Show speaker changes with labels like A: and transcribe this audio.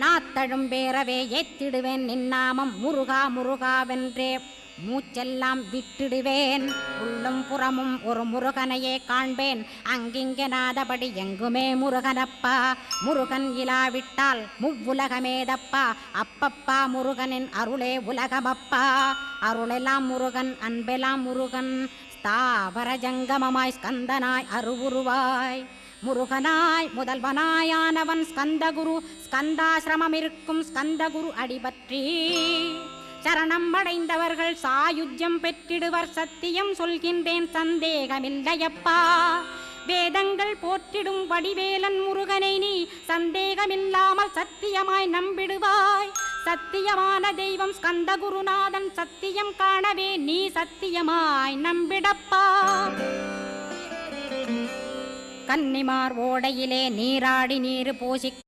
A: நாத்தழும் பேரவே ஏத்திடுவேன் நின்னாமம் முருகா முருகாவென்றே மூச்செல்லாம் விட்டுடுவேன். உள்ளும் புறமும் ஒரு முருகனையே காண்பேன். அங்கிங்கெனாதபடி எங்குமே முருகனப்பா. முருகன் இலாவிட்டால் முவ்வுலகமேதப்பா. அப்பப்பா முருகனின் அருளே உலகமப்பா. அருளெல்லாம் முருகன் அன்பெல்லாம் முருகன். ஸ்தாவர ஜங்கமமாய் ஸ்கந்தனாய் அருவுருவாய் முருகனாய் முதல்வனாயானவன் ஸ்கந்தகுரு. ஸ்கந்தாசிரமம் இருக்கும் ஸ்கந்தகுரு அடிபற்றி சரணம் அடைந்தவர்கள் சாயுஜ்யம் பெற்றிடுவர். சத்தியம் சொல்கின்றேன் சந்தேகமில்லையப்பா. வேதங்கள் போற்றிடும் வடிவேலன் முருகனை நீ சந்தேகமில்லாமல் சத்தியமாய் நம்பிடுவாய். சத்தியமான தெய்வம் ஸ்கந்தகுருநாதன். சத்தியம் காணவே நீ சத்தியமாய் நம்பிடப்பா. கன்னிமார் ஓடையிலே நீராடி நீர் பூசி